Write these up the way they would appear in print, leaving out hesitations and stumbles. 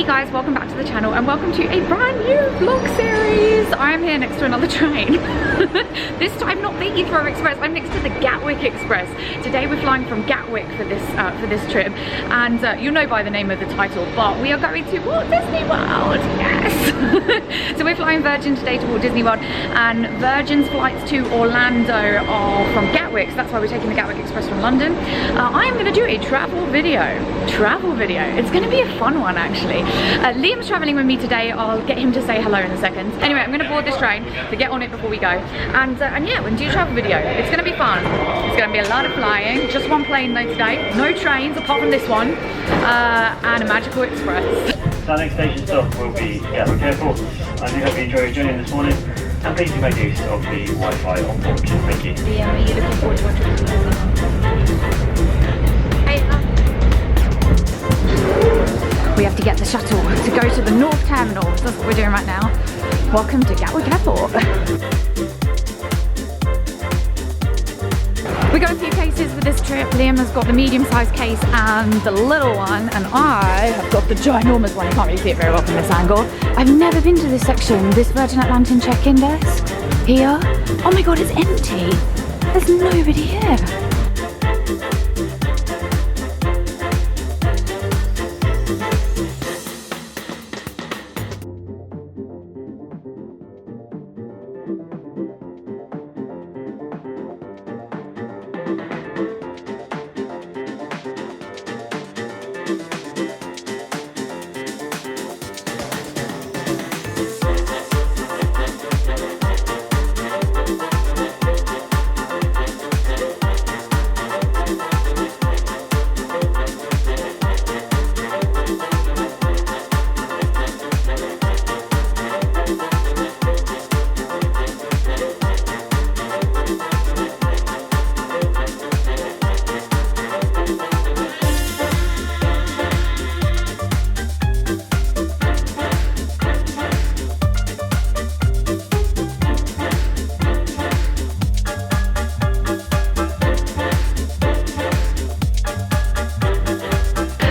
guys, welcome back to the channel and welcome to a brand new vlog series. I'm here next to another train. This time not the Heathrow Express, I'm next to the Gatwick Express. Today we're flying from Gatwick for this trip, and you'll know by the name of the title, but we are going to Walt Disney World, yes! So we're flying Virgin today to Walt Disney World, and Virgin's flights to Orlando are from Gatwick, so that's why we're taking the Gatwick Express from London. I am going to do a travel video. It's going to be a fun one actually. Liam's traveling with me today. I'll get him to say hello in a second. Anyway, I'm going to board this train to get on it before we go, and yeah, we're going to do a travel video. It's going to be fun. It's going to be a lot of flying. Just one plane though today. No trains apart from this one, and a magical express. So our next station stop will be Gatwick Airport. I do hope you enjoy your journey this morning, and please do make use of the Wi-Fi on board. Thank you. Liam, are you looking forward to our trip? We have to get the shuttle to go to the North Terminal. That's what we're doing right now. Welcome to Gatwick Airport. We got a few cases with this trip. Liam has got the medium-sized case and the little one, and I have got the ginormous one. You can't really see it very well from this angle. I've never been to this section, this Virgin Atlantic check-in desk here. Oh my god, it's empty. There's nobody here.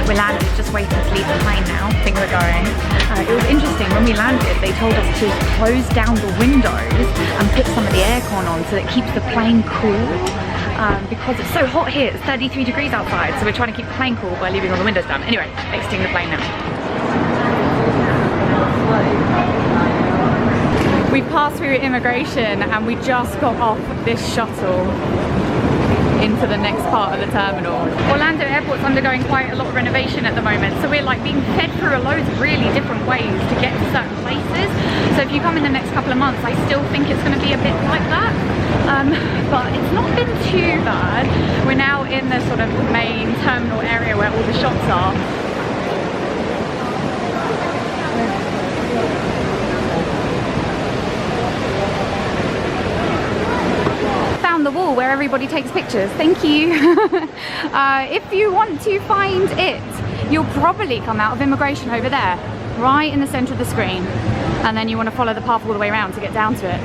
We landed, just waiting to leave the plane now. I think we're going. It was interesting, when we landed they told us to close down the windows and put some of the aircon on so that it keeps the plane cool, because it's so hot here. It's 33 degrees outside, so we're trying to keep the plane cool by leaving all the windows down. Anyway, exiting the plane now. We passed through immigration and we just got off this shuttle into the next part of the terminal. Orlando Airport's undergoing quite a lot of renovation at the moment, so we're like being fed through loads of really different ways to get to certain places. So if you come in the next couple of months, I still think it's going to be a bit like that, but it's not been too bad. We're now in the sort of main terminal area where all the shops are. The wall where everybody takes pictures. Thank you. If you want to find it, you'll probably come out of immigration over there, right in the center of the screen, and then you want to follow the path all the way around to get down to it.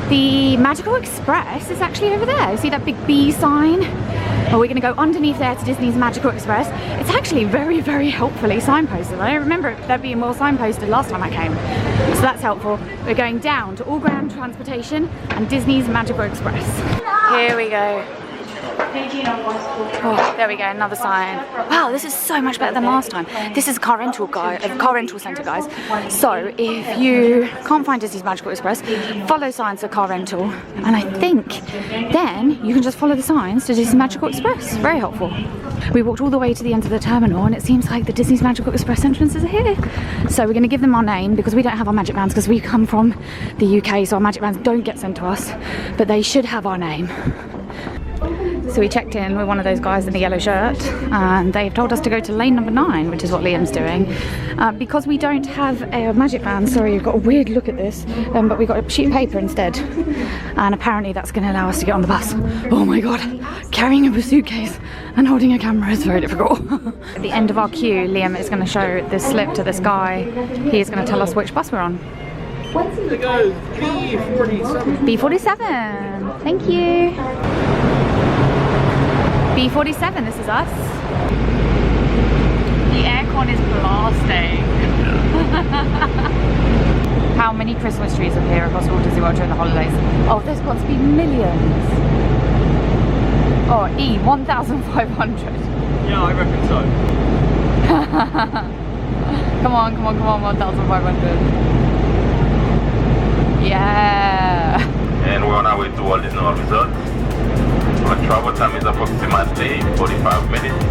The Magical Express is actually over there. See that big B sign? Well, we're going to go underneath there to Disney's Magical Express. It's actually very, very helpfully signposted. I don't remember there being more signposted last time I came, so that's helpful. We're going down to All Ground Transportation and Disney's Magical Express. Here we go. Oh, there we go, another sign. Wow, this is so much better than last time. This is a car rental centre, guys. So if you can't find Disney's Magical Express, follow signs for car rental, and I think then you can just follow the signs to Disney's Magical Express. Very helpful. We walked all the way to the end of the terminal, and it seems like the Disney's Magical Express entrances are here. So we're going to give them our name, because we don't have our magic bands, because we come from the UK, so our magic bands don't get sent to us, but they should have our name. So we checked in with one of those guys in the yellow shirt, and they've told us to go to lane number 9, which is what Liam's doing. Because we don't have a magic band, sorry, you've got a weird look at this, but we got a sheet of paper instead. And apparently that's going to allow us to get on the bus. Oh my god, carrying a suitcase and holding a camera is very difficult. At the end of our queue, Liam is going to show this slip to this guy. He is going to tell us which bus we're on. It goes B47. B47, thank you. B47, this is us. The aircon is blasting. many Christmas trees appear across Walt Disney World during the holidays? Oh, there's got to be millions. Oh, 1,500. Yeah, I reckon so. Come on, 1,500. Yeah. And we're on our way to Walt Disney World Resort. Our travel time is approximately 45 minutes.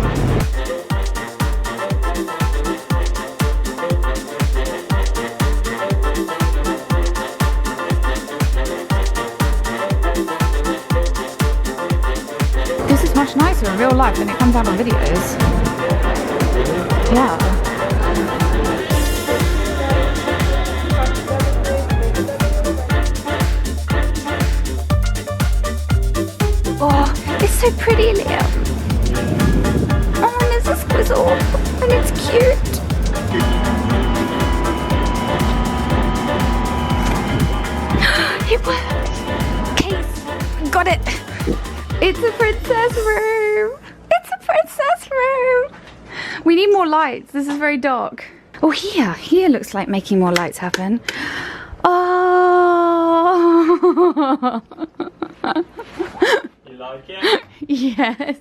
This is much nicer in real life than it comes out on videos. Yeah. Oh, it's so pretty, Liam. Oh, and there's a squizzle. And it's cute. It worked. Case. Got it. It's a princess room. It's a princess room. We need more lights. This is very dark. Oh, here looks like making more lights happen. Oh. You like it? Yes.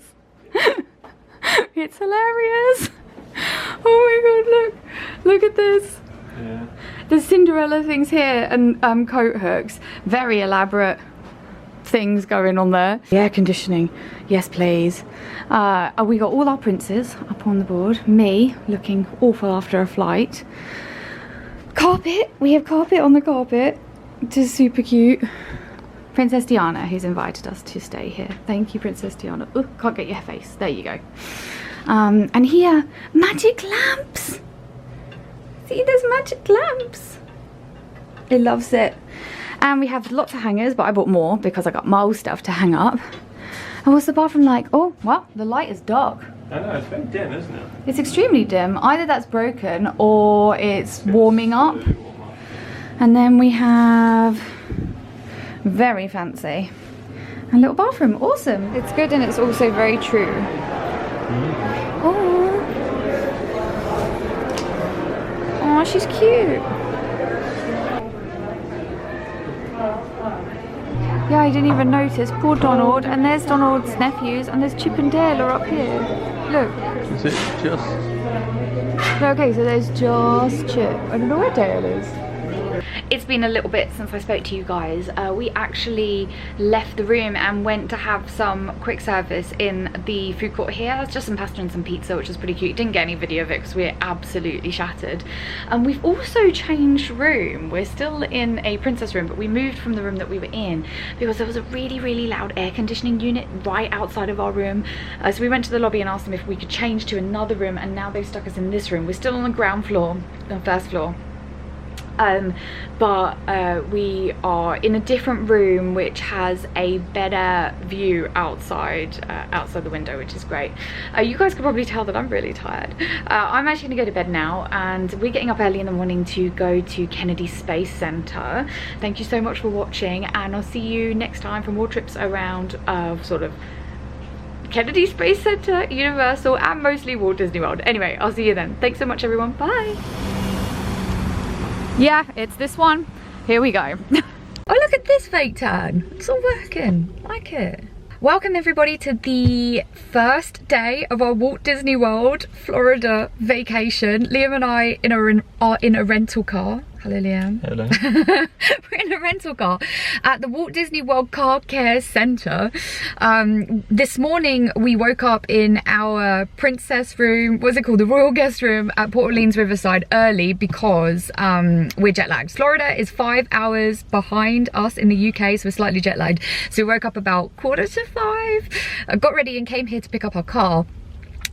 It's hilarious. Oh my god, look at this. Yeah. There's Cinderella things here and coat hooks. Very elaborate things going on there. The air conditioning, yes please. We got all our princes up on the board. Me looking awful after a flight. Carpet, we have carpet on the carpet, which is super cute. Princess Diana, who's invited us to stay here. Thank you, Princess Diana. Oh, can't get your face. There you go. And here, magic lamps. See, there's magic lamps. It loves it. And we have lots of hangers, but I bought more because I got more stuff to hang up. And what's the bathroom like? Oh, well, the light is dark. I know, it's very dim, isn't it? It's extremely dim. Either that's broken or it's warming up. And then we have very fancy a little bathroom. Awesome. It's good and it's also very true. Oh, she's cute. Yeah, I didn't even notice. Poor Donald. And there's Donald's nephews. And there's Chip and Dale are up here. Look. Is it just... Okay, so there's just Chip. I don't know where Dale is. It's been a little bit since I spoke to you guys. We actually left the room and went to have some quick service in the food court here. It's just some pasta and some pizza, which was pretty cute. Didn't get any video of it because we're absolutely shattered. And we've also changed room. We're still in a princess room, but we moved from the room that we were in because there was a really loud air conditioning unit right outside of our room. So we went to the lobby and asked them if we could change to another room, and now they've stuck us in this room. We're still on the ground floor, the first floor. But we are in a different room which has a better view outside the window, which is great. You guys can probably tell that I'm really tired. I'm actually gonna go to bed now, and we're getting up early in the morning to go to Kennedy Space Center. Thank you so much for watching, and I'll see you next time for more trips around sort of Kennedy Space Center, Universal, and mostly Walt Disney World. Anyway, I'll see you then. Thanks so much, everyone. Bye. Yeah, it's this one. Here we go. Oh, look at this fake tan. It's all working. I like it. Welcome everybody to the first day of our Walt Disney World Florida vacation. Liam and I are in a rental car. Hello, Liam. Hello. We're in a rental car at the Walt Disney World Car Care Center. This morning we woke up in our princess room, what's it called? The royal guest room at Port Orleans Riverside early because we're jet lagged. Florida is 5 hours behind us in the UK, so we're slightly jet lagged. So we woke up about 4:45, got ready and came here to pick up our car.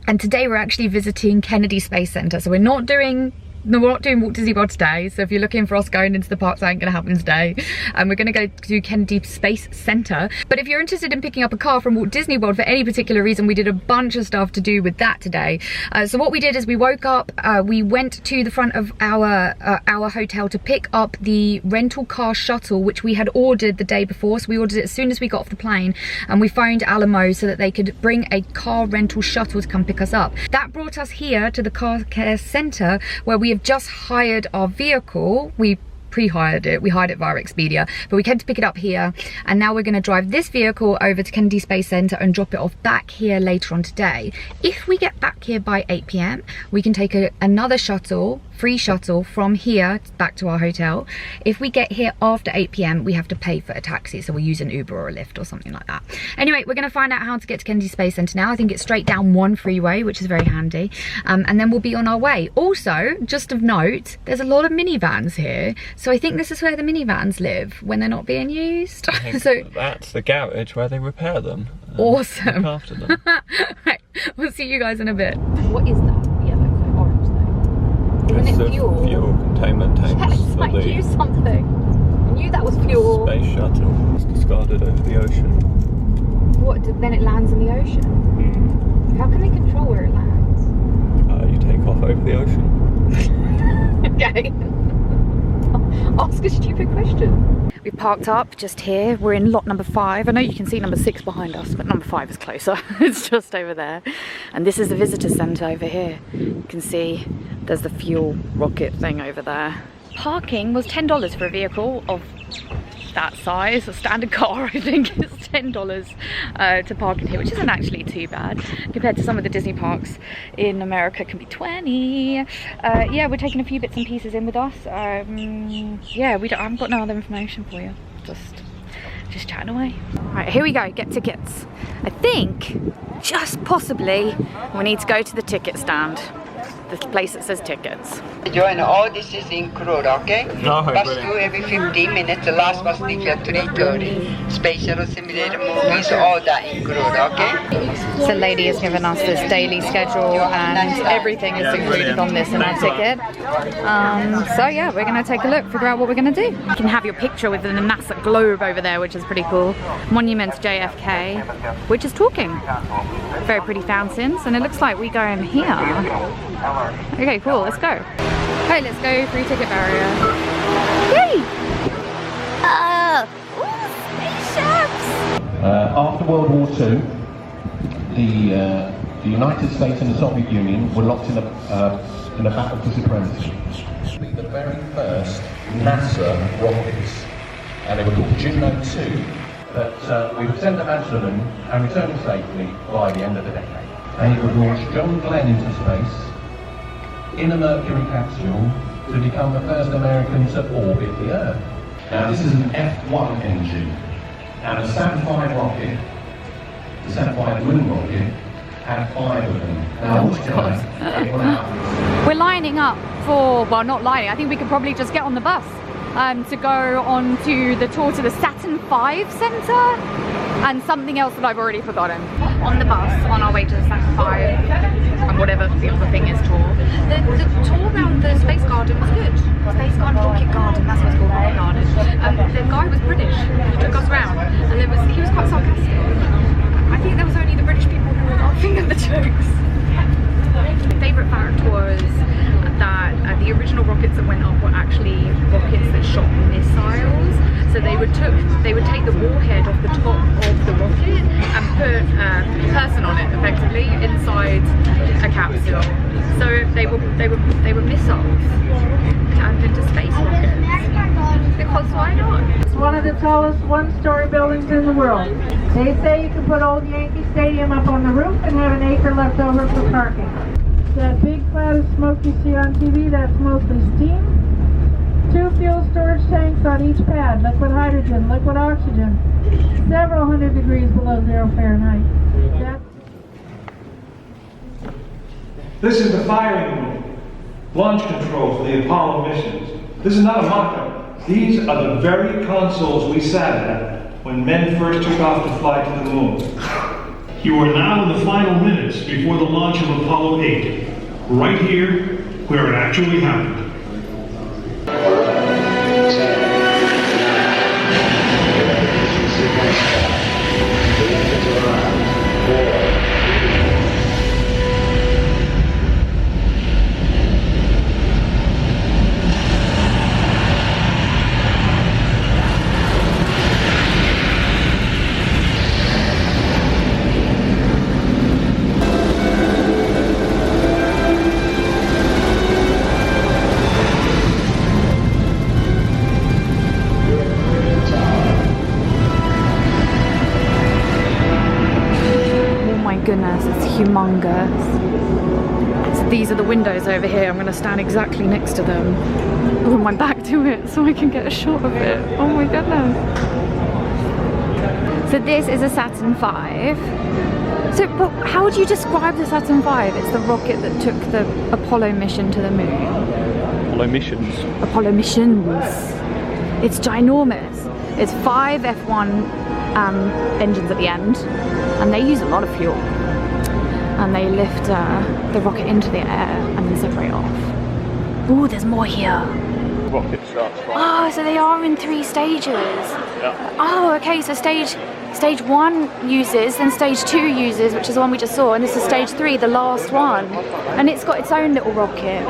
And today we're actually visiting Kennedy Space Center. So we're not doing Walt Disney World today, so if you're looking for us going into the parks, that ain't gonna happen today. We're gonna go to Kennedy Space Center. But if you're interested in picking up a car from Walt Disney World for any particular reason, we did a bunch of stuff to do with that today. So what we did is we woke up, we went to the front of our hotel to pick up the rental car shuttle, which we had ordered the day before. So we ordered it as soon as we got off the plane, and we phoned Alamo so that they could bring a car rental shuttle to come pick us up. That brought us here to the car care center, where we have just hired our vehicle. We pre-hired it. We hired it via Expedia, but we came to pick it up here, and now we're going to drive this vehicle over to Kennedy Space Center and drop it off back here later on today. If we get back here by 8 p.m, we can take another shuttle, free shuttle from here back to our hotel. If we get here after 8 p.m, we have to pay for a taxi, so we'll use an Uber or a Lyft or something like that. Anyway, we're going to find out how to get to Kennedy Space Center now. I think it's straight down one freeway, which is very handy, and then we'll be on our way. Also, just of note, there's a lot of minivans here, so I think this is where the minivans live when they're not being used. So that's the garage where they repair them. Awesome. Look after them. Right, we'll see you guys in a bit. What is that? Yellow, so orange though. Isn't it fuel? Fuel containment tanks Yes, for I the knew something. I knew that was fuel. Space Shuttle. It's discarded over the ocean. What, then it lands in the ocean? Mm. How can they control where it lands? You take off over the ocean. Okay. Ask a stupid question. We parked up just here. We're in lot number 5. I know you can see number 6 behind us, but number 5 is closer. It's just over there. And this is the visitor center over here. You can see there's the fuel rocket thing over there. Parking was $10 for a vehicle of that size, a standard car. I think it's $10 to park in here, which isn't actually too bad compared to some of the Disney parks in America. Can be 20. Yeah, we're taking a few bits and pieces in with us. Yeah, I've got no other information for you. Just chatting away. Right, here we go. Get tickets. I think just possibly we need to go to the ticket stand. The place that says tickets. Join all this is included, okay? No, bus brilliant. 2 every 15 minutes, the last bus leaves at 3:30. Space shuttle simulator movies, all that included, okay? So lady has given us this daily schedule and everything is included on this in our ticket. So yeah, we're going to take a look, figure out what we're going to do. You can have your picture with the NASA globe over there, which is pretty cool. Monument to JFK, which is talking. Very pretty fountains, and it looks like we go in here. Okay, cool, let's go. Okay, let's go through ticket barrier. Yay! Spaceships! After World War II, the United States and the Soviet Union were locked in a battle for supremacy. The very first NASA rockets, and they were called Juno 2, that we would send the man to the moon and return them safely by the end of the decade. And it would launch John Glenn into space in a Mercury capsule to become the first American to orbit the Earth. Now this is an F1 engine, and a Saturn V rocket, the Saturn V moon rocket, had 5 of them. Now altogether, it went out. We're lining up for, well, not lining, I think we could probably just get on the bus to go on to the tour to the Saturn V Center and something else that I've already forgotten. On the bus, on our way to the Saturn V and whatever the other thing is tour. The tour around the Space Garden was good. Space Garden, Rocket Garden, that's what it's called, Rocket Garden. The guy was British, he took us around, and he was quite sarcastic. I think there was only the British people who were laughing at the jokes. My favourite fact was that the original rockets that went up were actually rockets that shot missiles. So they would take the warhead off the top of the rocket and put a person on it, effectively, inside a capsule. So they were missiles turned into space rockets. Because why not? It's one of the tallest one-story buildings in the world. They say you can put old Yankee Stadium up on the roof and have an acre left over for parking. That big cloud of smoke you see on TV, that's mostly steam. 2 fuel storage tanks on each pad, liquid hydrogen, liquid oxygen, several hundred degrees below 0 Fahrenheit. This is the firing room, launch control for the Apollo missions. This is not a mock-up. These are the very consoles we sat at when men first took off to fly to the moon. You are now in the final minutes before the launch of Apollo 8, right here where it actually happened. humongous. So these are the windows over here. I'm going to stand exactly next to them with my back to it so I can get a shot of it. Oh my goodness. So this is a Saturn V. So, but how would you describe the Saturn V? It's the rocket that took the Apollo mission to the moon. Apollo missions. Apollo missions. It's ginormous. It's 5 F1 engines at the end, and they use a lot of fuel. And they lift the rocket into the air and then separate off. Ooh, there's more here. Rocket starts from. Oh, so they are in 3 stages. Yeah. Oh, okay, so stage 1 uses, then stage 2 uses, which is the one we just saw, and this is stage 3, the last one. And it's got its own little rocket.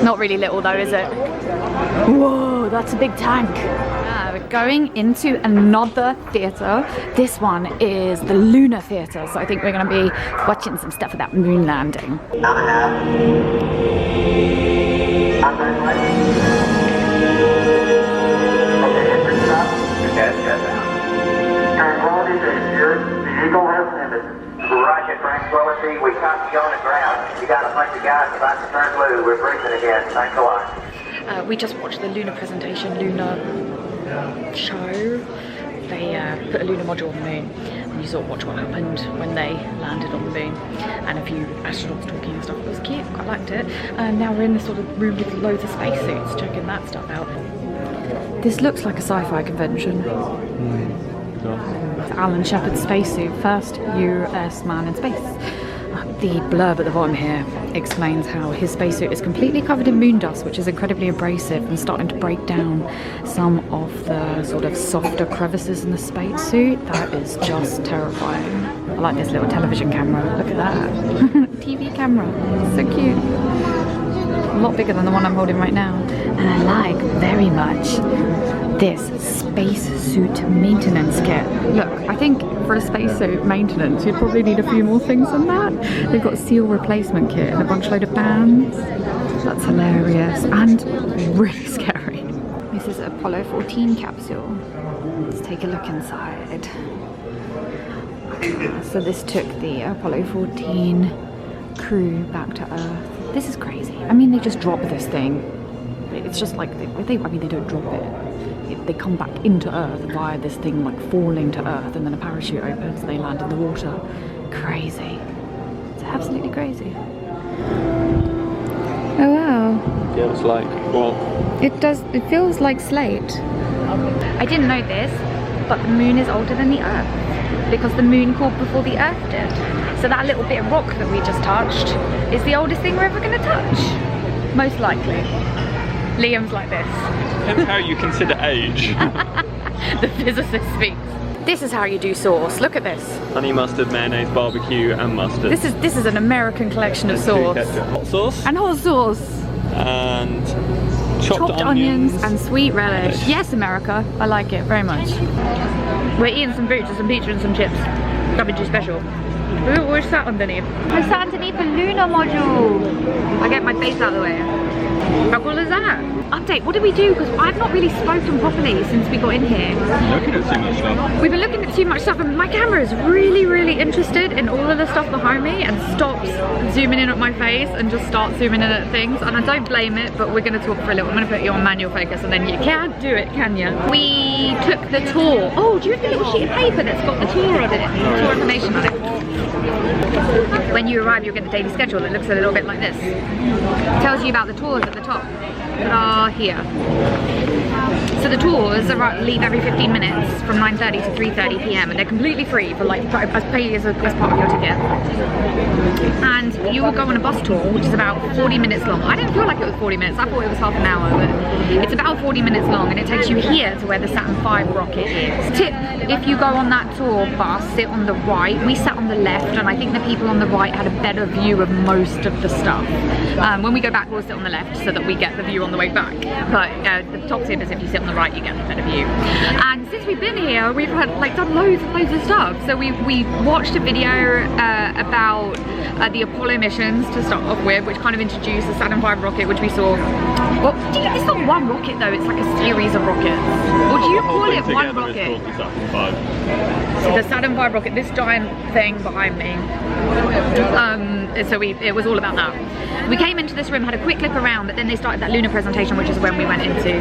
Not really little though, is it? Whoa, that's a big tank. We're going into another theatre. This one is the Lunar Theatre, so I think we're going to be watching some stuff about moon landing. Roger, tranquility. We copy you on the ground. You got a bunch of guys about to turn blue. We're breathing again. Thanks a lot. We just watched the Lunar presentation, Lunar show. They put a lunar module on the moon, and you sort of watch what happened when they landed on the moon, and a few astronauts talking and stuff. It was cute, quite liked it. And now we're in this sort of room with loads of spacesuits, checking that stuff out. This looks like a sci-fi convention. Alan Shepard's spacesuit, first US man in space. The blurb at the bottom here explains how his spacesuit is completely covered in moon dust, which is incredibly abrasive and starting to break down some of the sort of softer crevices in the spacesuit. That is just terrifying. I like this little television camera. Look at that. TV camera. So cute. A lot bigger than the one I'm holding right now. And I like very much this spacesuit maintenance kit. Look, I think for a spacesuit maintenance, you'd probably need a few more things than that. They've got a seal replacement kit and a bunch load of bands. That's hilarious and really scary. This is Apollo 14 capsule. Let's take a look inside. So this took the Apollo 14 crew back to Earth. This is crazy. I mean, they just drop this thing. It's just like, they don't drop it. They come back into Earth via this thing like falling to Earth, and then a parachute opens and they land in the water. Crazy. It's absolutely crazy. Oh wow. Feels like what? It feels like slate. I didn't know this, but the moon is older than the Earth because the moon cooled before the Earth did. So that little bit of rock that we just touched is the oldest thing we're ever going to touch. Most likely. Liam's like this. Depends how you consider age. The physicist speaks. This is how you do sauce. Look at this. Honey mustard, mayonnaise, barbecue, and mustard. This is an American collection of sauce. Hot sauce. And hot sauce. And chopped onions and sweet relish. Yes, America. I like it very much. We're eating some boots, some pizza and some chips. Nothing too special. We're sat underneath. I'm sat underneath a lunar module. I get my face out of the way. How cool is that? Update, what did we do? Because I've not really spoken properly since we got in here. Looking at too much stuff. We've been looking at too much stuff, and my camera is really interested in all of the stuff behind me and stops zooming in at my face and just starts zooming in at things. And I don't blame it, but we're going to talk for a little. I'm going to put you on manual focus, and then you can't do it, can you? We took the tour. Oh, do you have the little sheet of paper that's got the tour on it? Tour information on it. When you arrive, you'll get the daily schedule. It looks a little bit like this. It tells you about the tours at the top that are here. So the tours leave every 15 minutes from 9:30 to 3:30 p.m. and they're completely free for like as paid as part of your ticket. And you will go on a bus tour, which is about 40 minutes long. I didn't feel like it was 40 minutes. I thought it was half an hour, but it's about 40 minutes long, and it takes you here to where the Saturn V rocket is. Tip: if you go on that tour bus, sit on the right. We sat on the left, and I think the people on the right had a better view of most of the stuff. When we go back, we'll sit on the left so that we get the view on the way back. But the top tip is if you sit on the right, you get a better view. And since we've been here, we've had done loads and loads of stuff. So we watched a video about the Apollo missions to start off with, which kind of introduced the Saturn V rocket, which we saw Well, it's not one rocket though, it's like a series of rockets. Or do you call it one rocket? So the Saturn V rocket, this giant thing behind me. So it was all about that. We came into this room, had a quick look around, but then they started that Lunar presentation, which is when we went into.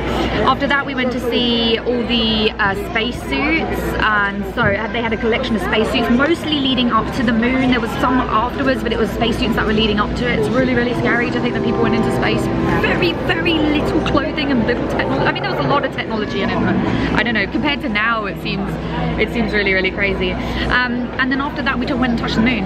After that, we went to see all the space suits, and so they had a collection of space suits, mostly leading up to the moon. There was some afterwards, but it was space suits that were leading up to it. It's really, really scary to think that people went into space. Very, very little clothing and little technology. I mean, there was a lot of technology in it, but I don't know. Compared to now, it seems really, really crazy. And then after that, we went and touched the moon.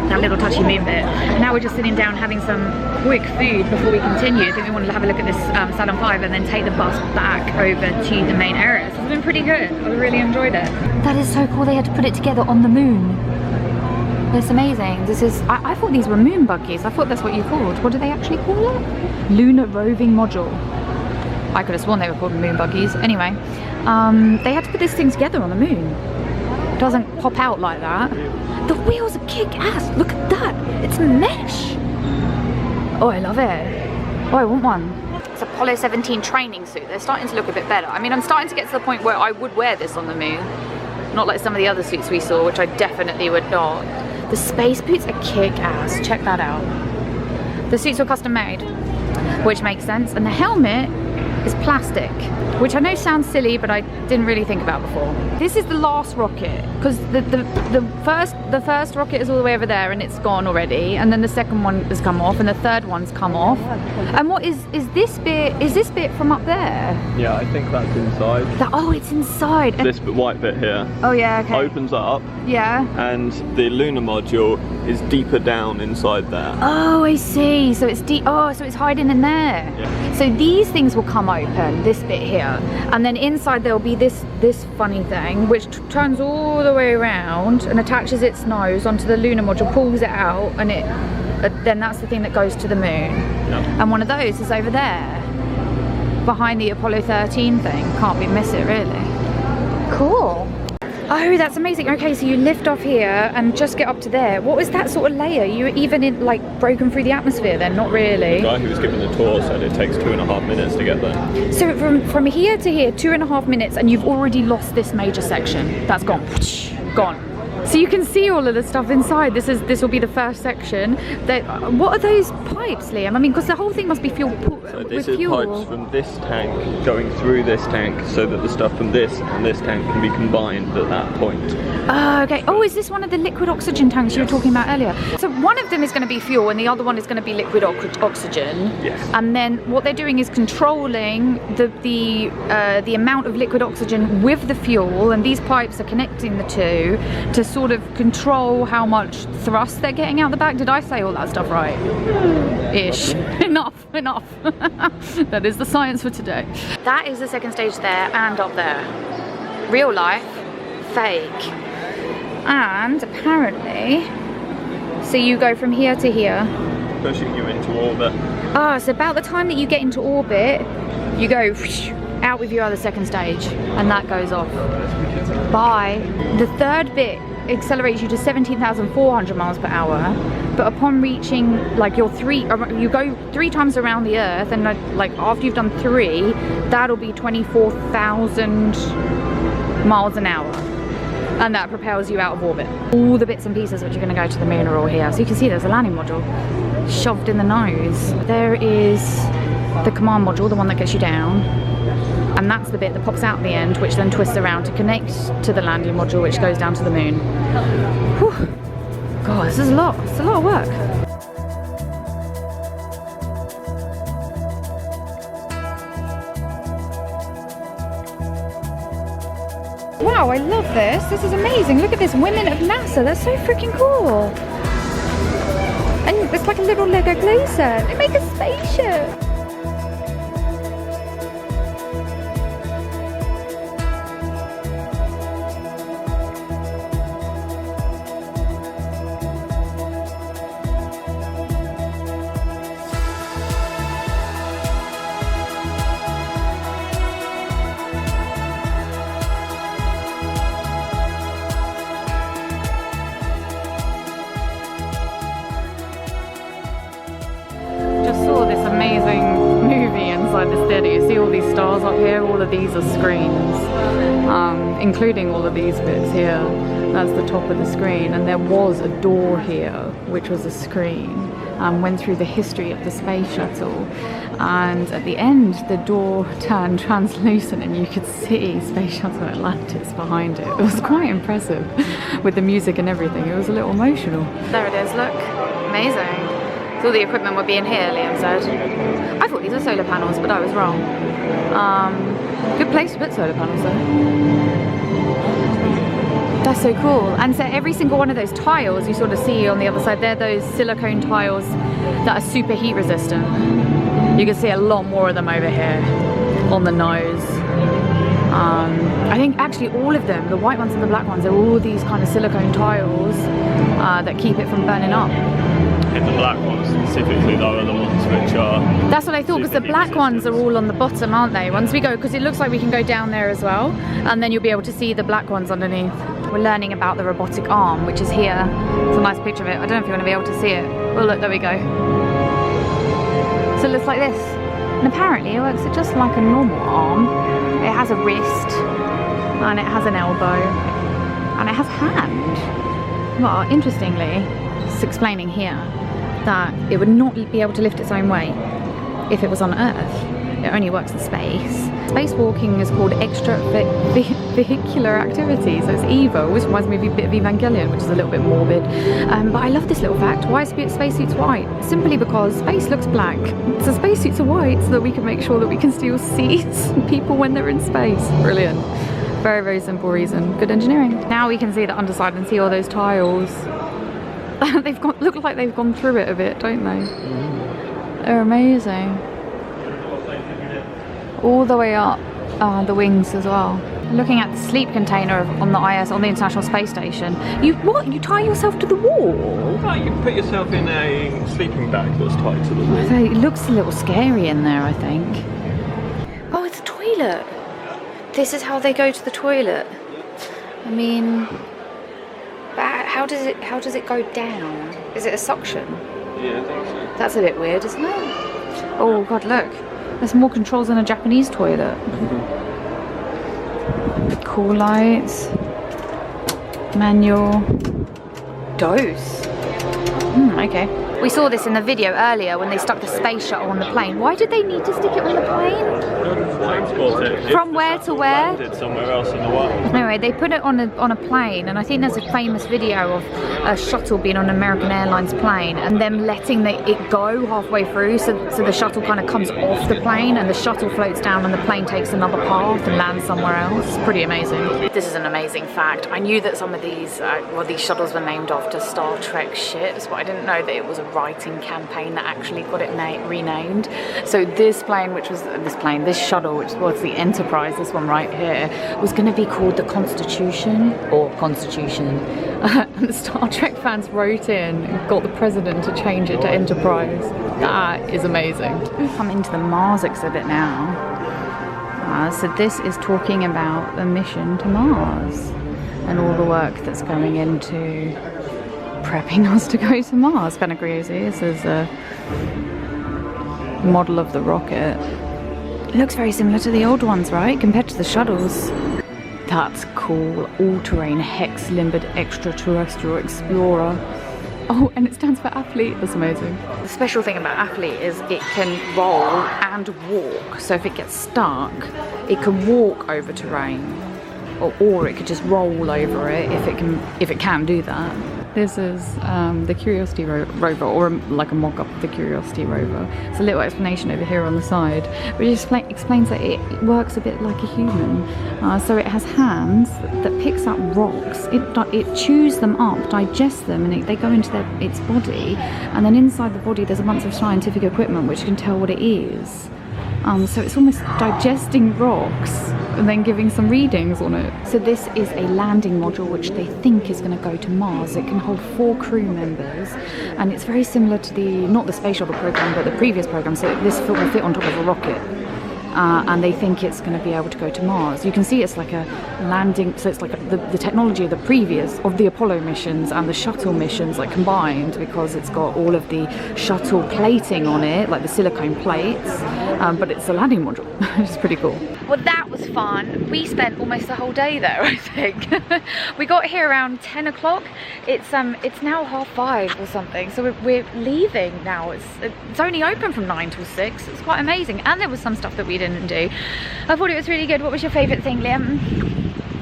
That little touchy moon bit. Now we're just sitting down having some quick food before we continue. I think we wanted to have a look at this Saturn V and then take the bus back over to the main area. So it's been pretty good. I really enjoyed it. That is so cool. They had to put it together on the moon. It's amazing. This is, I thought these were moon buggies. I thought that's what you called. What do they actually call it? Lunar roving module. I could have sworn they were called moon buggies. Anyway, they had to put this thing together on the moon. It doesn't pop out like that. The wheels are kick-ass. Look at that. It's mesh. Oh, I love it. Oh, I want one. It's Apollo 17 training suit. They're starting to look a bit better. I mean, I'm starting to get to the point where I would wear this on the moon. Not like some of the other suits we saw, which I definitely would not. The space boots are kick-ass. Check that out. The suits were custom made, which makes sense. And the helmet is plastic, which I know sounds silly, but I didn't really think about before. This is the last rocket, because the first rocket is all the way over there and it's gone already, and then the second one has come off and the third one's come off. And what is this bit? Is this bit from up there? Yeah, I think that's inside. Oh, it's inside. This white bit here. Oh yeah, okay. Opens up. Yeah. And the lunar module is deeper down inside there. Oh, I see. So it's deep. Oh, so it's hiding in there. Yeah. So these things will come open, this bit here, and then inside there'll be this funny thing which turns all the way around and attaches its nose onto the lunar module, pulls it out, and then that's the thing that goes to the moon. Yeah. And one of those is over there, behind the Apollo 13 thing. Can't be miss it, really. Cool. Oh, that's amazing. Okay, so you lift off here and just get up to there. What was that sort of layer? You were even in, like, broken through the atmosphere then? Not really. The guy who was giving the tour said it takes 2.5 minutes to get there. So from here to here, 2.5 minutes, and you've already lost this major section. That's gone. Gone. So you can see all of the stuff inside. This will be the first section. What are those pipes, Liam? I mean, because the whole thing must be fuel. So this is pipes from this tank going through this tank, so that the stuff from this and this tank can be combined at that point. Oh, okay. Oh, is this one of the liquid oxygen tanks you were talking about earlier? So one of them is going to be fuel, and the other one is going to be liquid oxygen. Yes. And then what they're doing is controlling the amount of liquid oxygen with the fuel, and these pipes are connecting the two to sort of control how much thrust they're getting out the back. Did I say all that stuff right? Ish. Enough. That is the science for today. That is the second stage there and up there. Real life, fake. And apparently, so you go from here to here. Pushing you into orbit. Ah, so about the time that you get into orbit, you go out with your other second stage, and that goes off. Bye. The third bit accelerates you to 17,400 miles per hour, but upon reaching, like, you go 3 times around the Earth, and like after you've done 3, that'll be 24,000 miles an hour, and that propels you out of orbit. All the bits and pieces which are going to go to the moon are all here. So you can see there's a landing module shoved in the nose. There is the command module, the one that gets you down. And that's the bit that pops out at the end, which then twists around to connect to the landing module, which goes down to the moon. Whew. God, this is a lot. It's a lot of work. Wow, I love this. This is amazing. Look at this. Women of NASA. That's so freaking cool. And it's like a little Lego play set. They make a spaceship. Amazing inside this theatre. You see all these stars up here? All of these are screens, including all of these bits here. That's the top of the screen, and there was a door here, which was a screen. Went through the history of the space shuttle, and at the end the door turned translucent and you could see Space Shuttle Atlantis behind it. It was quite impressive with the music and everything. It was a little emotional. There it is, look. Amazing. So all the equipment would be in here, Liam said. I thought these were solar panels, but I was wrong. Good place to put solar panels though. That's so cool. And so every single one of those tiles you sort of see on the other side, they're those silicone tiles that are super heat resistant. You can see a lot more of them over here on the nose. I think actually all of them, the white ones and the black ones, are all these kind of silicone tiles that keep it from burning up. And the black ones specifically though are the ones which are... That's what I thought, because the black ones are all on the bottom, aren't they? Once we go, because it looks like we can go down there as well, and then you'll be able to see the black ones underneath. We're learning about the robotic arm, which is here. It's a nice picture of it. I don't know if you're going to be able to see it. Well, look, there we go. So it looks like this. And apparently it works just like a normal arm. It has a wrist, and it has an elbow, and it has a hand. Well, interestingly, it's explaining here that it would not be able to lift its own weight if it was on Earth. It only works in space. Spacewalking is called extravehicular activity, so it's EVA, which reminds me of a bit of Evangelion, which is a little bit morbid. But I love this little fact. Why are spacesuits white? Simply because space looks black. So spacesuits are white so that we can make sure that we can still see people when they're in space. Brilliant. Very, very simple reason. Good engineering. Now we can see the underside and see all those tiles. Look like they've gone through it a bit, don't they? They're amazing. All the way up the wings as well. Looking at the sleep container on the IS, on the International Space Station. You tie yourself to the wall? No, you put yourself in a sleeping bag that's tied to the wall. So it looks a little scary in there, I think. Oh, it's a toilet. This is how they go to the toilet. I mean, how does it go down? Is it a suction? Yeah, I think so. That's a bit weird, isn't it? Oh God, look. There's more controls than a Japanese toilet. Cool lights. Manual. Dose. Okay. We saw this in the video earlier when they stuck the space shuttle on the plane. Why did they need to stick it on the plane? From where to where? Somewhere else in the world. Anyway, they put it on a plane, and I think there's a famous video of a shuttle being on an American Airlines plane and them letting it go halfway through, so the shuttle kind of comes off the plane and the shuttle floats down and the plane takes another path and lands somewhere else. Pretty amazing. This is an amazing fact. I knew that some of these shuttles were named after Star Trek ships, but I didn't know that it was a writing campaign that actually got it renamed. So this shuttle, which was the Enterprise, this one right here, was going to be called the Constitution or Constitution. And the Star Trek fans wrote in and got the president to change it to Enterprise. That is amazing. Come into the Mars exhibit now. So this is talking about the mission to Mars and all the work that's going into prepping us to go to Mars. Kind of crazy. This is a model of the rocket. It looks very similar to the old ones, right? Compared to the shuttles. That's cool. All-terrain hex-limbered extraterrestrial explorer. Oh, and it stands for athlete. That's amazing. The special thing about athlete is it can roll and walk. So if it gets stuck, it can walk over terrain, or it could just roll over it if it can do that. This is the Curiosity rover, or like a mock-up of the Curiosity rover. It's a little explanation over here on the side, which explains that it works a bit like a human. So it has hands that picks up rocks. It chews them up, digests them, and they go into its body. And then inside the body, there's a bunch of scientific equipment which can tell what it is. So it's almost digesting rocks and then giving some readings on it. So this is a landing module which they think is going to go to Mars. It can hold 4 crew members, and it's very similar to not the Space Shuttle program, but the previous program. So this will fit on top of a rocket. and they think it's going to be able to go to Mars. You can see it's like a landing, so it's like the technology of the Apollo missions and the shuttle missions like combined, because it's got all of the shuttle plating on it, like the silicone plates, but it's a landing module. It's pretty cool. Well, that was fun. We spent almost the whole day there, I think. We got here around 10 o'clock. It's now 5:30 or something, so we're leaving now. It's only open from 9 till 6. It's quite amazing, and there was some stuff that we didn't do. I thought it was really good. What was your favourite thing, Liam?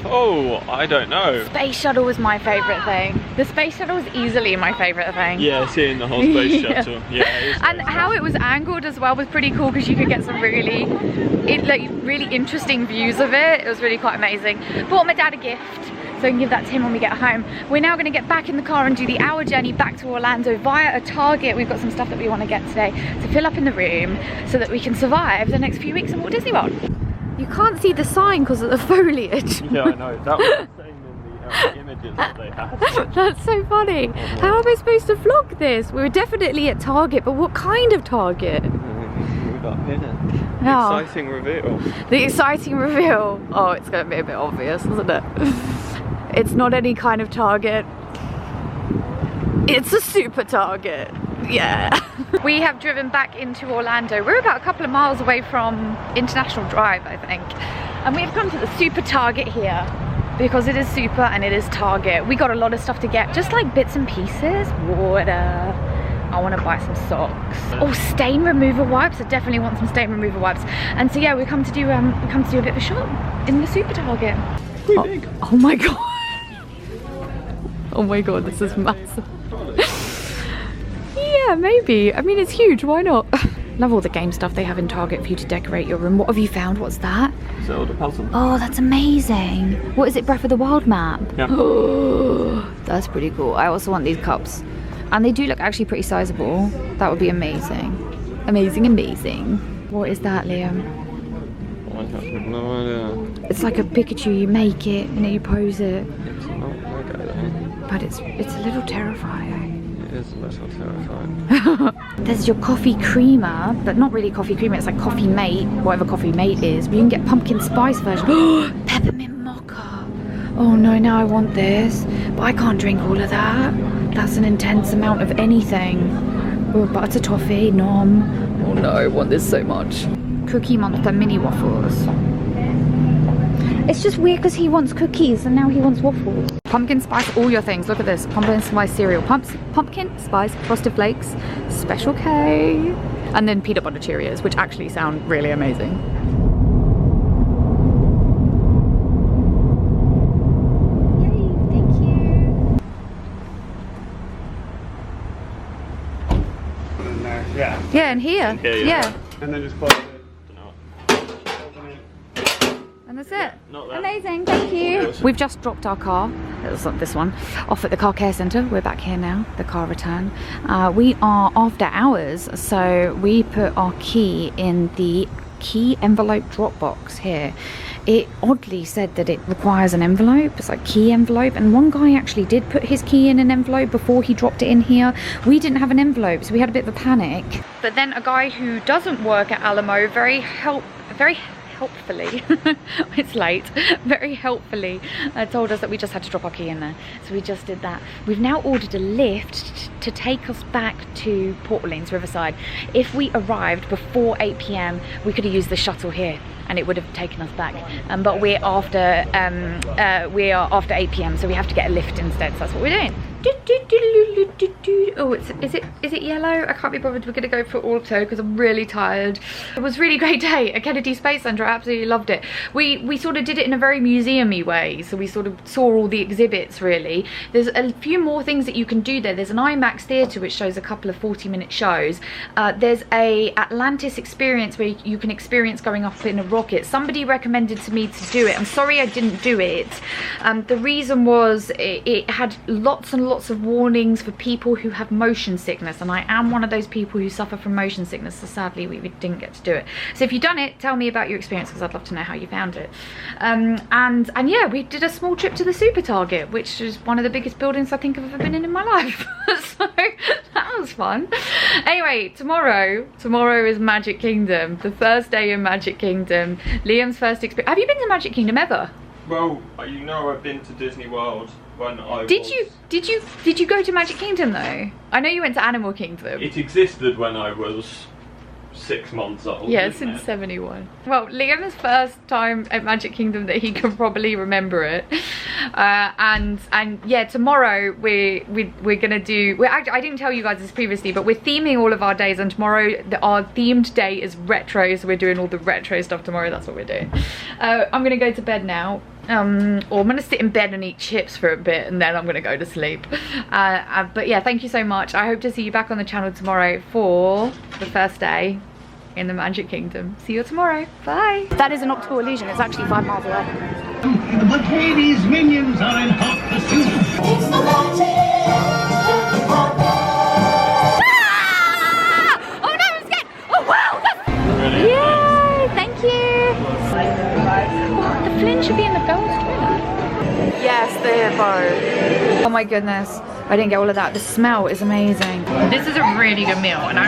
Oh, I don't know. Space shuttle was my favourite thing. The space shuttle was easily my favourite thing. Yeah, seeing the whole space shuttle. Yeah, and how it was angled as well was pretty cool, because you could get some really interesting views of it. It was really quite amazing. Bought my dad a gift, so I can give that to him when we get home. We're now going to get back in the car and do the hour journey back to Orlando via a Target. We've got some stuff that we want to get today to fill up in the room so that we can survive the next few weeks in Walt Disney World. You can't see the sign because of the foliage. Yeah, I know. That was the same in the images that they had. That's so funny. How am I supposed to vlog this? We were definitely at Target, but what kind of Target? We got in it. Oh. Exciting reveal. The exciting reveal. Oh, it's going to be a bit obvious, isn't it? It's not any kind of Target. It's a super Target. Yeah. We have driven back into Orlando. We're about a couple of miles away from International Drive, I think. And we've come to the super Target here because it is super and it is Target. We got a lot of stuff to get, just like bits and pieces. Water. I want to buy some socks. Oh, stain remover wipes. I definitely want some stain remover wipes. And so yeah, we come to do a bit of a shop in the super Target. Pretty big. Oh my god. Oh my god, this is massive. Yeah, maybe. I mean, it's huge. Why not? Love all the game stuff they have in Target for you to decorate your room. What have you found? What's that? Zelda puzzle. Oh, that's amazing. What is it? Breath of the Wild map? Yeah. Oh, that's pretty cool. I also want these cups. And they do look actually pretty sizable. That would be amazing. Amazing, amazing. What is that, Liam? I have no idea. It's like a Pikachu. You make it and then you pose it. It's not okay though. But it's a little terrifying. It is a little terrifying. There's your coffee creamer, but not really coffee creamer, it's like coffee mate, whatever coffee mate is. But you can get pumpkin spice version. Peppermint mocha. Oh no, now I want this. But I can't drink all of that. That's an intense amount of anything. Oh, butter toffee, nom. Oh no, I want this so much. Cookie Monster mini waffles. It's just weird because he wants cookies and now he wants waffles. Pumpkin spice, all your things. Look at this. Pumpkin spice cereal. Pumpkin spice frosted flakes. Special K. And then peanut butter Cheerios, which actually sound really amazing. Yay, thank you. Yeah. Yeah, and here. Yeah. And then just close it. And that's it. Not that. Amazing, thank you. We've just dropped our car, this one, off at the car care centre. We're back here now, the car return. We are after hours, so we put our key in the key envelope drop box here. It oddly said that it requires an envelope. It's like key envelope, and one guy actually did put his key in an envelope before he dropped it in here. We didn't have an envelope, so we had a bit of a panic. But then a guy who doesn't work at Alamo very helpfully it's late, very helpfully told us that we just had to drop our key in there, so we just did that. We've now ordered a lift to take us back to Port Orleans Riverside. If we arrived before 8 p.m. we could have used the shuttle here and it would have taken us back, but we are after 8 p.m. so we have to get a lift instead, so that's what we're doing. Oh, is it yellow? I can't be bothered. We're gonna go for auto because I'm really tired. It was a really great day at Kennedy Space Center. I absolutely loved it. We sort of did it in a very museum-y way, so we sort of saw all the exhibits really. There's a few more things that you can do there. There's an IMAX theater which shows a couple of 40-minute shows. There's a Atlantis experience where you can experience going up in a rocket. Somebody recommended to me to do it. I'm sorry I didn't do it. The reason was it had lots and lots lots of warnings for people who have motion sickness, and I am one of those people who suffer from motion sickness, so sadly we didn't get to do it. So if you've done it, tell me about your experience, because I'd love to know how you found it. And yeah, we did a small trip to the Super Target, which is one of the biggest buildings I think I've ever been in my life. So that was fun. Anyway, tomorrow is Magic Kingdom, the first day in Magic Kingdom. Liam's first experience. Have you been to Magic Kingdom ever? Well, you know, I've been to Disney World when I Did you go to Magic Kingdom though? I know you went to Animal Kingdom. It existed when I was 6 months old. Yeah, since 71. Well, Liam's first time at Magic Kingdom that he can probably remember it. And yeah, tomorrow we're gonna do. I didn't tell you guys this previously, but we're theming all of our days, and tomorrow our themed day is retro, so we're doing all the retro stuff tomorrow. That's what we're doing. I'm gonna go to bed now. Or I'm gonna sit in bed and eat chips for a bit, and then I'm gonna go to sleep. But yeah, thank you so much. I hope to see you back on the channel tomorrow for the first day in the Magic Kingdom. See you tomorrow. Bye. That is an optical illusion. It's actually 5 miles away. The Katie's minions are in hot pursuit. It's the Ah! Oh no, I'm scared. Oh wow. That's... Yay! Thank you. Oh, the Flynn should be in the girls' toilet. Yes, the bar. Oh my goodness. I didn't get all of that. The smell is amazing. This is a really good meal, and I'm